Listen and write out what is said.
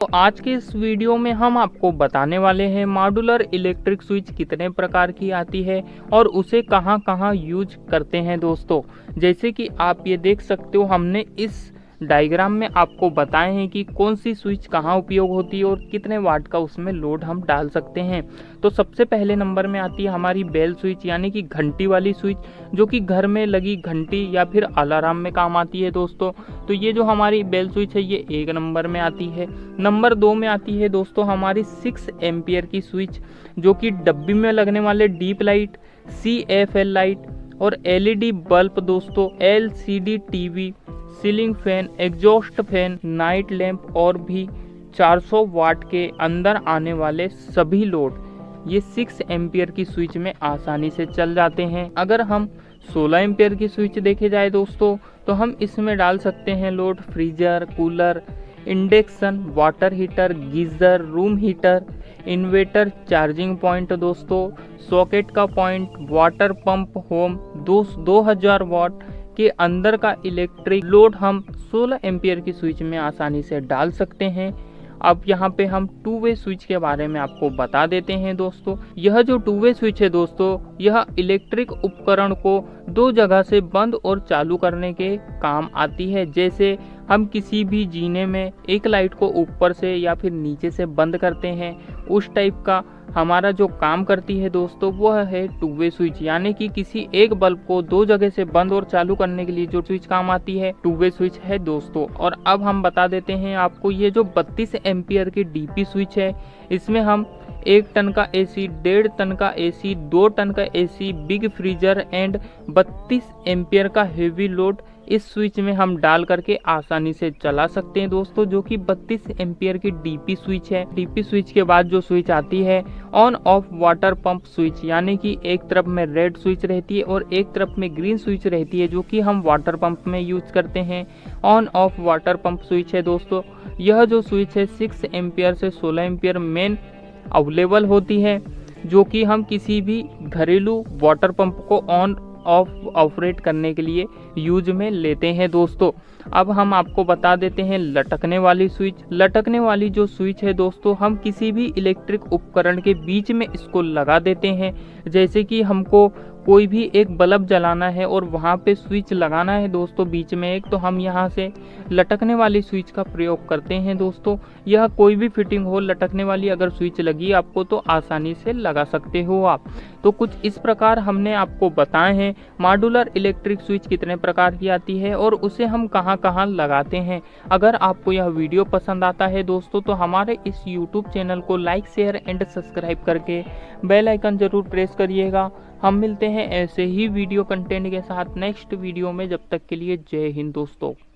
तो आज के इस वीडियो में हम आपको बताने वाले हैं मॉड्यूलर इलेक्ट्रिक स्विच कितने प्रकार की आती है और उसे कहां कहां यूज करते हैं दोस्तों। जैसे कि आप ये देख सकते हो, हमने इस डायग्राम में आपको बताए हैं कि कौन सी स्विच कहां उपयोग होती है और कितने वाट का उसमें लोड हम डाल सकते हैं। तो सबसे पहले नंबर में आती है हमारी बेल स्विच, यानी कि घंटी वाली स्विच, जो कि घर में लगी घंटी या फिर अलार्म में काम आती है दोस्तों। तो ये जो हमारी बेल स्विच है ये एक नंबर में आती है। नंबर 2 में आती है दोस्तों हमारी 6 एम्पियर की स्विच, जो कि डब्बी में लगने वाले डीप लाइट, CFL लाइट और LED बल्ब दोस्तों, LCD TV, ceiling fan, exhaust fan, night lamp और भी 400 वाट के अंदर आने वाले सभी लोड ये 6 एम्पियर की स्विच में आसानी से चल जाते हैं। अगर हम 16 एम्पियर की स्विच देखे जाए दोस्तों, तो हम इसमें डाल सकते हैं load freezer, cooler, induction, water heater, geyser, room heater, inverter, charging point दोस्तों, सॉकेट का पॉइंट, वाटर पंप, होम 2000 वाट के अंदर का इलेक्ट्रिक लोड हम 16 एम्पियर की स्विच में आसानी से डाल सकते हैं। अब यहाँ पे हम टू वे स्विच के बारे में आपको बता देते हैं दोस्तों। यह जो टू वे स्विच है दोस्तों, यह इलेक्ट्रिक उपकरण को दो जगह से बंद और चालू करने के काम आती है। जैसे हम किसी भी जीने में एक लाइट को ऊपर से या फिर नीचे से बंद करते हैं, उस टाइप का हमारा जो काम करती है दोस्तों वह है टू वे स्विच, यानी कि किसी एक बल्ब को दो जगह से बंद और चालू करने के लिए जो स्विच काम आती है टू वे स्विच है दोस्तों। और अब हम बता देते हैं आपको, ये जो 32 एम्पियर की DP स्विच है, इसमें हम 1 टन का AC, 1.5 टन का AC, 2 टन का AC, big freezer and 32 ampere का हेवी लोड इस स्विच में हम डाल करके आसानी से चला सकते हैं दोस्तों, जो कि 32 एम्पियर की DP स्विच है। DP स्विच के बाद जो स्विच आती है on off water pump switch, यानी कि एक तरफ में रेड स्विच रहती है और एक तरफ में ग्रीन स्विच रहती है, जो कि हम वाटर पंप में यूज करते हैं। On off water pump switch है दोस्तों, यह जो स्विच है 6 एम्पियर से 16 एम्पियर मेन अवेलेबल होती है, जो कि हम किसी भी घरेलू वाटर पंप को ऑन ऑफ ऑपरेट करने के लिए यूज में लेते हैं दोस्तों। अब हम आपको बता देते हैं लटकने वाली स्विच। लटकने वाली जो स्विच है दोस्तों, हम किसी भी इलेक्ट्रिक उपकरण के बीच में इसको लगा देते हैं। जैसे कि हमको कोई भी एक बल्ब जलाना है और वहाँ पे स्विच लगाना है दोस्तों बीच में एक, तो हम यहाँ से लटकने वाली स्विच का प्रयोग करते हैं दोस्तों। यह कोई भी फिटिंग हो, लटकने वाली अगर स्विच लगी आपको तो आसानी से लगा सकते हो आप। तो कुछ इस प्रकार हमने आपको बताए हैं मॉड्यूलर इलेक्ट्रिक स्विच कितने प्रकार की आती है और उसे हम कहाँ कहाँ लगाते हैं। अगर आपको यह वीडियो पसंद आता है दोस्तों, तो हमारे इस YouTube चैनल को लाइक, शेयर एंड सब्सक्राइब करके बेल आइकन जरूर प्रेस करिएगा। हम मिलते हैं ऐसे ही वीडियो कंटेंट के साथ नेक्स्ट वीडियो में। जब तक के लिए जय हिंद दोस्तों।